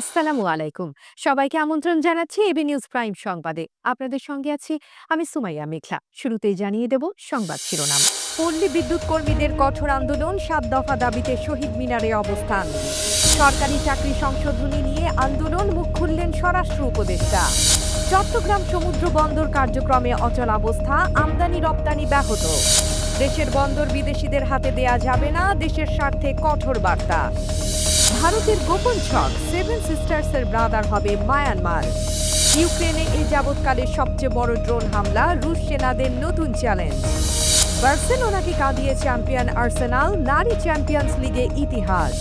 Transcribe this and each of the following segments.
আসসালামু আলাইকুম। সবাইকে আমন্ত্রণ জানাচ্ছি এবি নিউজ প্রাইম সংবাদে। আপনাদের সঙ্গে আছি আমি সুমাইয়া মেঘলা। শুরুতেই জানিয়ে দেব সংবাদ শিরোনাম। পল্লী বিদ্যুৎ কর্মীদের কঠোর আন্দোলন, ৭ দফা দাবিতে শহীদ মিনারে অবস্থান। সরকারি চাকরি সংশোধনী নিয়ে আন্দোলন, মুখ খুললেন স্বরাষ্ট্র উপদেষ্টা। চট্টগ্রাম সমুদ্র বন্দর কার্যক্রমে অচলাবস্থা, আমদানি রপ্তানি ব্যাহত। দেশের বন্দর বিদেশিদের হাতে দেয়া যাবে না, দেশের স্বার্থে কঠোর বার্তা। ভারতের গোপন ছক, সেভেন সিস্টার্সের ব্রাদার হবে মায়ানমার। ইউক্রেনে এই যাবৎকালের সবচেয়ে বড় ড্রোন হামলা, রুশ সেনাদের নতুন চ্যালেঞ্জ। বার্সেলোনাকে কাঁদিয়ে চ্যাম্পিয়ন আর্সেনাল, নারী চ্যাম্পিয়ন্স লিগে ইতিহাস।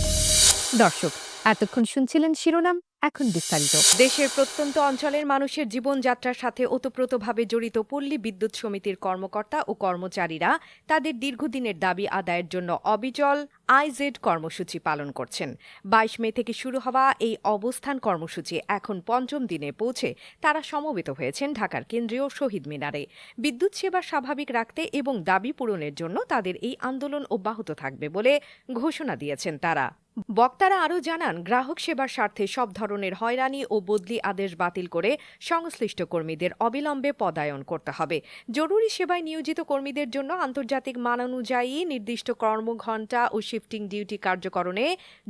দর্শক, এতক্ষণ শুনছিলেন শিরোনাম, এখন বিস্তারিত। দেশের প্রত্যন্ত অঞ্চলের মানুষের জীবনযাত্রার সাথে ওতপ্রোতভাবে জড়িত পল্লী বিদ্যুৎ সমিতির কর্মকর্তা ও কর্মচারীরা তাদের দীর্ঘদিনের দাবি আদায়ের জন্য অবিচল আইজেড কর্মসূচি পালন করছেন। ২২ মে থেকে শুরু হওয়া এই অবস্থান কর্মসূচি এখন পঞ্চম দিনে পৌঁছে তারা সমবেত হয়েছেন ঢাকার কেন্দ্রীয় শহীদ মিনারে। বিদ্যুৎ সেবা স্বাভাবিক রাখতে এবং দাবি পূরণের জন্য তাদের এই আন্দোলন অব্যাহত থাকবে বলে ঘোষণা দিয়েছেন তারা। বক্তারা আরও জানান, গ্রাহক সেবার স্বার্থে সব ধরনের হয়রানি ও বদলি আদেশ বাতিল করে সংশ্লিষ্ট কর্মীদের অবিলম্বে পদায়ন করতে হবে। জরুরি সেবায় নিয়োজিত কর্মীদের জন্য আন্তর্জাতিক মানানুযায়ী নির্দিষ্ট কর্মঘণ্টা ও শিফটিং ডিউটি কার্যকরণে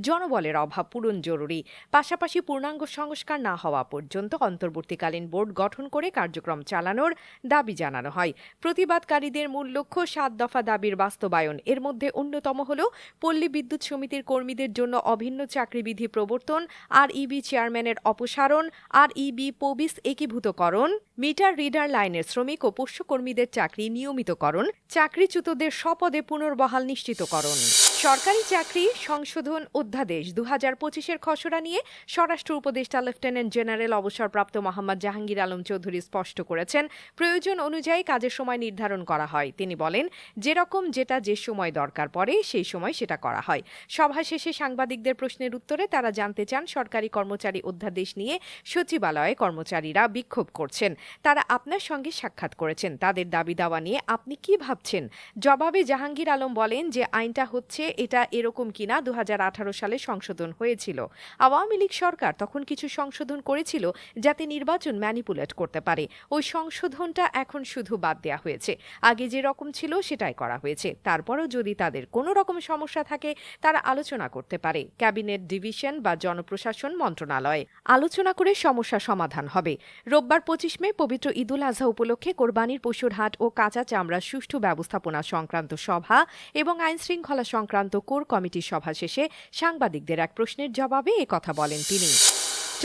জনবলের অভাব পূরণ জরুরি। পাশাপাশি পূর্ণাঙ্গ সংস্কার না হওয়া পর্যন্ত অন্তর্বর্তীকালীন বোর্ড গঠন করে কার্যক্রম চালানোর দাবি জানানো হয়। প্রতিবাদকারীদের মূল লক্ষ্য ৭ দফা দাবির বাস্তবায়ন। এর মধ্যে অন্যতম হল পল্লী বিদ্যুৎ সমিতির কর্মীদের জন্য অভিন্ন চাকরিবিধি প্রবর্তন, আরইবি চেয়ারম্যানের অপসারণ, আরইবি পবিস একীভূতকরণ, মিটার রিডার লাইনের শ্রমিক ও পোষ্যকর্মীদের চাকরি নিয়মিতকরণ, চাকরিচ্যুতদের স্বপদে পুনর্বহাল নিশ্চিতকরণ। সরকারি চাকরি সংশোধন অধ্যাদেশ ২০২৫-এর খসড়া নিয়ে স্বরাষ্ট্র উপদেষ্টা লেফটেন্যান্ট জেনারেল অবসরপ্রাপ্ত মোহাম্মদ জাহাঙ্গীর আলম চৌধুরী স্পষ্ট করেছেন, প্রয়োজন অনুযায়ী কাজের সময় নির্ধারণ করা হয়। তিনি বলেন, যেরকম যেটা যে সময় দরকার পড়ে সেই সময় সেটা করা হয়। সভা শেষে সাংবাদিকদের প্রশ্নের উত্তরে তারা জানতে চান, সরকারি কর্মচারী অধ্যাদেশ নিয়ে সচিবালয়ে কর্মচারীরা বিক্ষোভ করছেন, তারা আপনার সঙ্গে সাক্ষাৎ করেছেন, তাদের দাবি দাওয়া নিয়ে আপনি কি ভাবছেন? জবাবে জাহাঙ্গীর আলম বলেন যে আইনটা হচ্ছে এটা এরকম কিনা ২০১৮ সালে সংশোধন হয়েছিল। আওয়ামী লীগ সরকার তখন কিছু সংশোধন করেছিল যাতে নির্বাচন ম্যানিপুলেট করতে পারে। ওই সংশোধনটা এখন শুধু বাদ দেওয়া হয়েছে। আগে যে রকম ছিল সেটাই করা হয়েছে। তারপরও যদি তাদের কোনো রকম সমস্যা থাকে তারা আলোচনা করতে পারে। ক্যাবিনেট ডিভিশন বা জনপ্রশাসন মন্ত্রণালয় আলোচনা করে সমস্যা সমাধান হবে। রোববার ২৫ মে পবিত্র ঈদুল আজহা উপলক্ষে কোরবানির পশুর হাট ও কাঁচা চামড়ার সুষ্ঠু ব্যবস্থাপনা সংক্রান্ত সভা এবং আইনশৃঙ্খলা সংক্রান্ত কোর কমিটির সভা শেষে সাংবাদিকদের এক প্রশ্নের জবাবে একথা বলেন তিনি।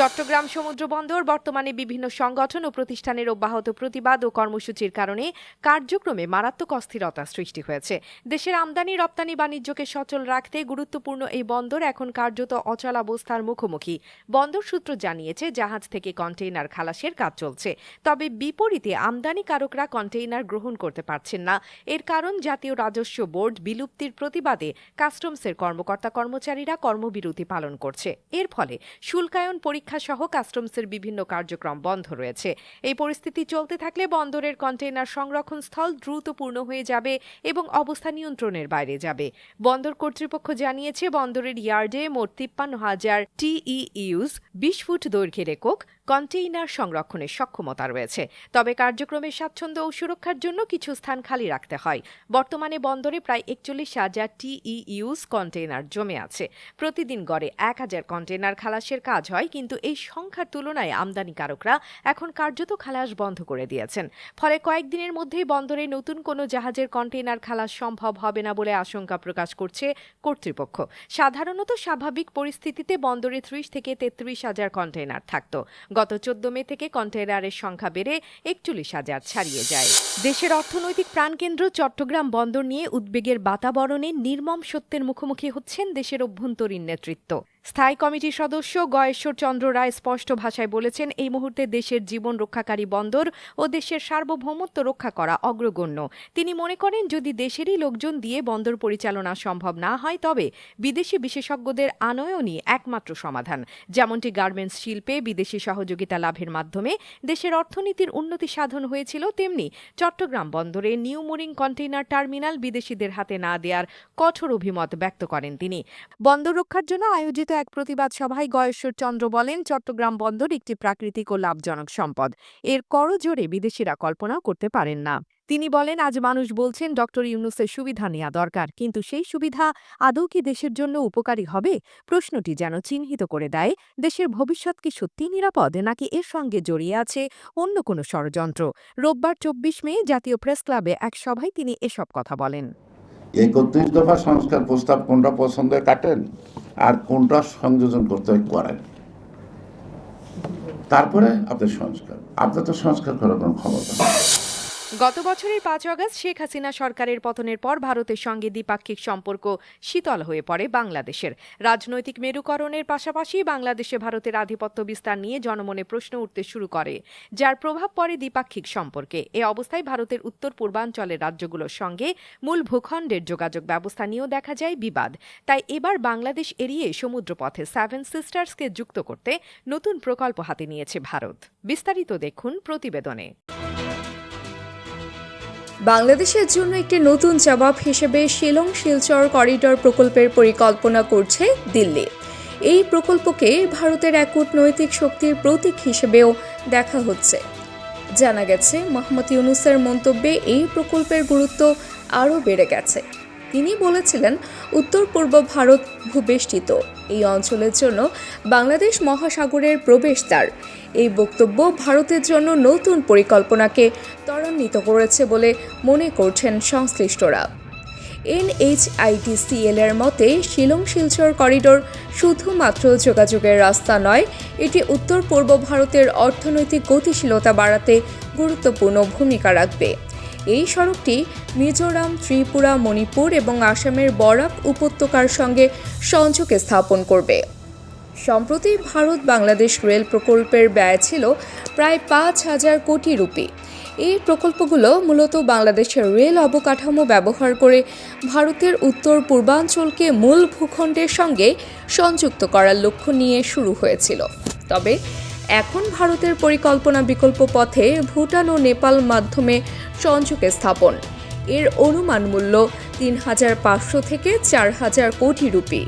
চট্টগ্রাম সমুদ্র বন্দর বর্তমানে বিভিন্ন সংগঠন ও প্রতিষ্ঠানের অব্যাহত প্রতিবাদ ও কর্মসূচির কারণে কার্যক্রমে মারাত্মক অস্থিরতা সৃষ্টি হয়েছে। দেশের আমদানি রপ্তানি বাণিজ্যকে সচল রাখতে গুরুত্বপূর্ণ এই বন্দর এখন কার্যত অচলাবস্থার মুখোমুখি। বন্দর সূত্র জানিয়েছে, জাহাজ থেকে কন্টেইনার খালাসের কাজ চলছে, তবে বিপরীতে আমদানিকারকরা কন্টেইনার গ্রহণ করতে পারছেন না। এর কারণ, জাতীয় রাজস্ব বোর্ড বিলুপ্তির প্রতিবাদে কাস্টমসের কর্মকর্তা কর্মচারীরা কর্মবিরতি পালন করছে। এর ফলে শুল্কায়ন পরীক্ষা সহ কাস্টমসের বিভিন্ন কার্যক্রম বন্ধ রয়েছে। এই পরিস্থিতি চলতে থাকলে বন্দরের কন্টেইনার সংরক্ষণ স্থল দ্রুত পূর্ণ হয়ে যাবে এবং অবস্থা নিয়ন্ত্রণের বাইরে যাবে। বন্দর কর্তৃপক্ষ জানিয়েছে, বন্দরের ইয়ার্ডে মোট ৫৩,০০০ টিইউস ২০ ফুট দৈর্ঘ্যের একক কন্টেইনার সংরক্ষণের সক্ষমতা রয়েছে। তবে কার্যক্রমের স্বাচ্ছন্দ্য ও সুরক্ষার জন্য কিছু স্থান খালি রাখতে হয়। বর্তমানে বন্দরে প্রায় ৪১,০০০ টিইউস কন্টেইনার জমে আছে। প্রতিদিন গড়ে ১,০০০ কন্টেইনার খালাসের কাজ হয়, কিন্তু এই সংখ্যার তুলনায় আমদানিকারকরা এখন কার্যত খালাস বন্ধ করে দিয়েছেন। ফলে কয়েকদিনের মধ্যেই বন্দরে নতুন কোনো জাহাজের কন্টেইনার খালাস সম্ভব হবে না বলে আশঙ্কা প্রকাশ করছে কর্তৃপক্ষ। সাধারণত স্বাভাবিক পরিস্থিতিতে বন্দরে ৩০ থেকে ৩৩,০০০ কন্টেইনার থাকত। গত ১৪ মে থেকে কন্টেইনারের সংখ্যা বেড়ে ৪১,০০০ ছাড়িয়ে যায়। দেশের অর্থনৈতিক প্রাণকেন্দ্র চট্টগ্রাম বন্দর নিয়ে উদ্বেগের বাতাবরণে নির্মম সত্যের মুখোমুখি হচ্ছেন দেশের অভ্যন্তরীণ নেতৃত্ব। স্থায়ী কমিটির সদস্য গয়েশ্বর চন্দ্র রায় স্পষ্ট ভাষায় বলেছেন, এই মুহূর্তে দেশের জীবন রক্ষাকারী বন্দর ও দেশের সার্বভৌমত্ব রক্ষা করা অগ্রগণ্য। তিনি মনে করেন, যদি দেশেরই লোকজন দিয়ে বন্দর পরিচালনা সম্ভব না হয় তবে বিদেশি বিশেষজ্ঞদের আনয়নই একমাত্র সমাধান। যেমনটি গার্মেন্টস শিল্পে বিদেশি সহযোগিতা লাভের মাধ্যমে দেশের অর্থনীতির উন্নতি সাধন হয়েছিল, তেমনি চট্টগ্রাম বন্দরে নিউ মুরিং কন্টেইনার টার্মিনাল বিদেশিদের হাতে না দেওয়ার কঠোর অভিমত ব্যক্ত করেন তিনি। বন্দর রক্ষার জন্য আয়োজিত এক প্রতিবাদ সভায় গয়েশ্বর চন্দ্র বলেন, চট্টগ্রাম বন্দর একটি প্রাকৃতিক ও লাভজনক সম্পদ। এর করজোরে বিদেশিরা কল্পনাও করতে পারেন না। তিনি বলেন, আজ মানুষ বলছেন ডক্টর ইউনূসের সুবিধা নেওয়া দরকার, কিন্তু সেই সুবিধা আদৌ কি দেশের জন্য উপকারী হবে? প্রশ্নটি যেন চিহ্নিত করে দেয় দেশের ভবিষ্যৎ কি সত্যিই নিরাপদ, নাকি এর সঙ্গে জড়িয়ে আছে অন্য কোনো ষড়যন্ত্র। রোববার ২৪ মে জাতীয় প্রেস ক্লাবে এক সভায় তিনি এসব কথা বলেন। ৩১ দফা সংস্কার প্রস্তাব কোনটা পছন্দের কাটেন আর কোনটা সংযোজন করতে হয় করেন, তারপরে আপনার সংস্কার, আপনার তো সংস্কার করার কোনো ক্ষমতা নেই। গত বছরের ৫ আগস্ট শেখ হাসিনা সরকারের পতনের পর ভারতের সঙ্গে দ্বিপাক্ষিক সম্পর্ক শীতল হয়ে পড়ে বাংলাদেশের। রাজনৈতিক মেরুকরণের পাশাপাশি বাংলাদেশে ভারতের আধিপত্য বিস্তার নিয়ে জনমনে প্রশ্ন উঠতে শুরু করে, যার প্রভাব পড়ে দ্বিপাক্ষিক সম্পর্কে। এ অবস্থায় ভারতের উত্তর পূর্বাঞ্চলের রাজ্যগুলোর সঙ্গে মূল ভূখণ্ডের যোগাযোগ ব্যবস্থা নিয়েও দেখা যায় বিবাদ। তাই এবার বাংলাদেশ এড়িয়ে সমুদ্রপথে সেভেন সিস্টার্সকে যুক্ত করতে নতুন প্রকল্প হাতে নিয়েছে ভারত। বিস্তারিত দেখুন প্রতিবেদনে। বাংলাদেশের জন্য একটি নতুন জবাব হিসেবে শিলং শিলচর করিডর প্রকল্পের পরিকল্পনা করছে দিল্লি। এই প্রকল্পকে ভারতের এক কূটনৈতিক শক্তির প্রতীক হিসেবেও দেখা হচ্ছে। জানা গেছে, মোহাম্মদ ইউনূসের মন্তব্যে এই প্রকল্পের গুরুত্ব আরও বেড়ে গেছে। তিনি বলেছিলেন, উত্তর পূর্ব ভারত ভূবেষ্টিত এই অঞ্চলের জন্য বাংলাদেশ মহাসাগরের প্রবেশদ্বার। এই বক্তব্য ভারতের জন্য নতুন পরিকল্পনাকে ত্বরান্বিত করেছে বলে মনে করছেন সংশ্লিষ্টরা। NHITCL এর মতে, শিলং শিলচর করিডর শুধুমাত্র যোগাযোগের রাস্তা নয়, এটি উত্তর পূর্ব ভারতের অর্থনৈতিক গতিশীলতা বাড়াতে গুরুত্বপূর্ণ ভূমিকা রাখবে। এই সড়কটি মিজোরাম, ত্রিপুরা, মণিপুর এবং আসামের বরাক উপত্যকার সঙ্গে সংযোগ স্থাপন করবে। সম্প্রতি ভারত বাংলাদেশ রেল প্রকল্পের ব্যয় ছিল প্রায় ৫,০০০ কোটি রুপি। এই প্রকল্পগুলো মূলত বাংলাদেশের রেল অবকাঠামো ব্যবহার করে ভারতের উত্তর পূর্বাঞ্চলকে মূল ভূখণ্ডের সঙ্গে সংযুক্ত করার লক্ষ্য নিয়ে শুরু হয়েছিল। তবে এখন ভারতের পরিকল্পনা বিকল্প পথে ভুটান ও নেপাল মাধ্যমে সংযোগ স্থাপন। এর অনুমান মূল্য ৩,৫০০ থেকে ৪,০০০ কোটি রুপি।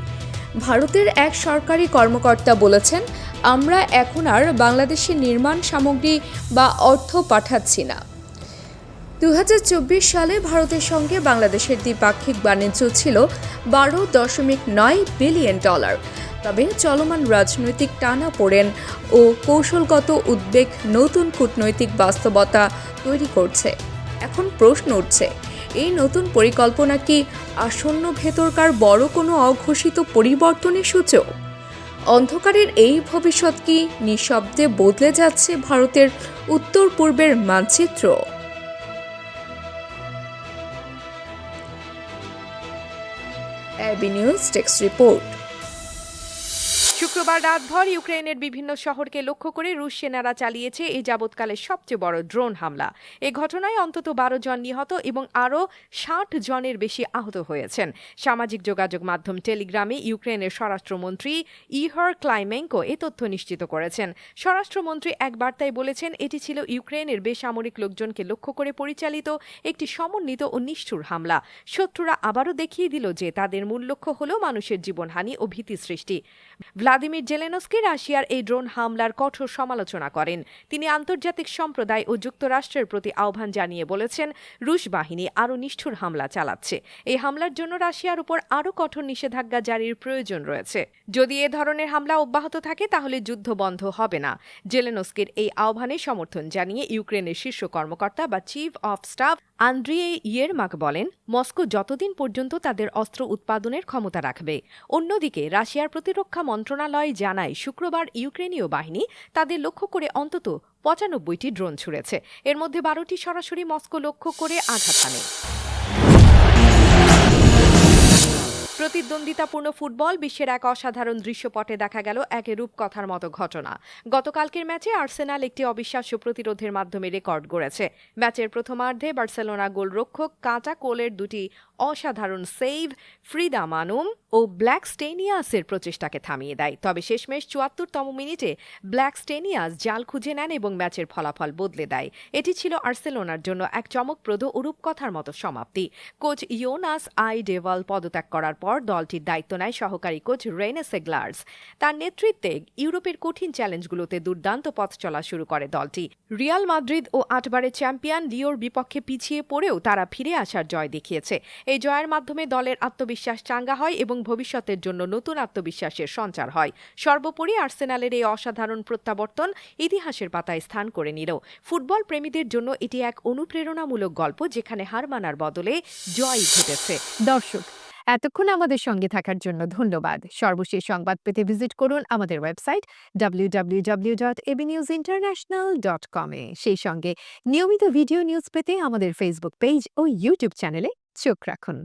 ভারতের এক সরকারি কর্মকর্তা বলেছেন, আমরা এখন আর বাংলাদেশে নির্মাণ সামগ্রী বা অর্থ পাঠাচ্ছি না। ২০২৪ সালে ভারতের সঙ্গে বাংলাদেশের দ্বিপাক্ষিক বাণিজ্য ছিল $12.৯ বিলিয়ন। তবে চলমান রাজনৈতিক টানাপোড়েন ও কৌশলগত উদ্বেগ নতুন কূটনৈতিক বাস্তবতা তৈরি করছে। এখন প্রশ্ন উঠছে, এই নতুন পরিকল্পনা কি আসন্ন ভেতরকার বড় কোনো অঘোষিত পরিবর্তনের সূচক? অন্ধকারের এই ভবিষ্যৎ কি নিঃশব্দে বদলে যাচ্ছে ভারতের উত্তর পূর্বের মানচিত্র? AB news text report. শুক্রবার রাতভর ইউক্রেনের বিভিন্ন শহরকে লক্ষ্য করে রুশ সেনারা চালিয়েছে এই যাবৎকালের সবচেয়ে বড় ড্রোন হামলা। এ ঘটনায় অন্তত ১২ জন নিহত এবং আরও ৬০ জনের বেশি আহত হয়েছেন। সামাজিক যোগাযোগ মাধ্যম টেলিগ্রামে ইউক্রেনের স্বরাষ্ট্রমন্ত্রী ইহর ক্লাইমেঙ্কো এ তথ্য নিশ্চিত করেছেন। স্বরাষ্ট্রমন্ত্রী এক বার্তায় বলেছেন, এটি ছিল ইউক্রেনের বেসামরিক লোকজনকে লক্ষ্য করে পরিচালিত একটি সমন্বিত ও নিষ্ঠুর হামলা। শত্রুরা আবারও দেখিয়ে দিল যে তাদের মূল লক্ষ্য হল মানুষের জীবনহানি ও ভীতি সৃষ্টি। ভ্লাদিমির জেলেনস্কি রাশিয়ার এই ড্রোন হামলার কঠোর সমালোচনা করেন। তিনি আন্তর্জাতিক সম্প্রদায় ও যুক্তরাষ্ট্রের প্রতি আহ্বান জানিয়ে বলেছেন, রুশ বাহিনী আরও নিষ্ঠুর হামলা চালাচ্ছে। এই হামলার জন্য রাশিয়ার উপর আরও কঠোর নিষেধাজ্ঞা জারির প্রয়োজন রয়েছে। যদি এ ধরনের হামলা অব্যাহত থাকে তাহলে যুদ্ধ বন্ধ হবে না। জেলেনস্কির এই আহ্বানে সমর্থন জানিয়ে ইউক্রেনের শীর্ষ কর্মকর্তা বা চিফ অফ স্টাফ আন্দ্রিয়ে ইয়েরমাক বলেন, মস্কো যতদিন পর্যন্ত তাদের অস্ত্র উৎপাদনের ক্ষমতা রাখবে। অন্যদিকে রাশিয়ার প্রতিরক্ষা মন্ত্রণালয় জানায়, শুক্রবার ইউক্রেনীয় বাহিনী তাদের লক্ষ্য করে অন্তত ৯৫টি ড্রোন ছুড়েছে। এর মধ্যে ১২টি সরাসরি মস্কো লক্ষ্য করে আঘাত হানে। প্রতিদ্বন্দ্বিতাপূর্ণ ফুটবল বিশ্বের এক অসাধারণ দৃশ্যপটে দেখা গেল এক রূপকথার মতো ঘটনা। গতকালকের ম্যাচে আর্সেনাল একটি অবিশ্বাস্য প্রতিরোধের মাধ্যমে রেকর্ড গড়েছে। ম্যাচের প্রথমার্ধে বার্সেলোনা গোলরক্ষক কাঁটা কোলের দুটি অসাধারণ সেভ ফ্রিদা মানুম ও ব্ল্যাকস্টেনিয়াসের প্রচেষ্টাকে থামিয়ে দেয়। তবে শেষমেশ ৭৪তম মিনিটে ব্ল্যাকস্টেনিয়াস জাল খুঁজে নেন এবং ম্যাচের ফলাফল বদলে দেয়। এটি ছিল বার্সেলোনার জন্য এক চমকপ্রদ ও রূপকথার মতো সমাপ্তি। কোচ ইয়োনাস আইডেভাল পদত্যাগ করার পর দলটির দায়িত্ব নেয় সহকারী কোচ রেনে সেগলার্স। তার নেতৃত্বে ইউরোপের কঠিন চ্যালেঞ্জগুলোতে দুর্দান্ত পথ চলা শুরু করে দলটি। রিয়াল মাদ্রিদ ও ৮বারের চ্যাম্পিয়ন লিওর বিপক্ষে পিছিয়ে পড়েও তারা ফিরে আসার জয় দেখিয়েছে। এই জয়ের মাধ্যমে দলের আত্মবিশ্বাস চাঙ্গা হয় এবং ভবিষ্যতের জন্য নতুন আত্মবিশ্বাসের সঞ্চার হয়। সর্বোপরি আর্সেনালের এই অসাধারণ প্রত্যাবর্তন ইতিহাসের পাতায় স্থান করে নিল। ফুটবল প্রেমীদের জন্য এটি এক অনুপ্রেরণামূলক গল্প, যেখানে হার মানার বদলে জয় ঘটেছে। দর্শক, এতক্ষণ আমাদের সঙ্গে থাকার জন্য ধন্যবাদ। সর্বশেষ সংবাদ পেতে ভিজিট করুন আমাদের ওয়েবসাইট www.abnewsinternational.com এ। সেই সঙ্গে নিয়মিত ভিডিও নিউজ পেতে আমাদের ফেসবুক পেজ ও ইউটিউব চ্যানেলে চোখ রাখুন।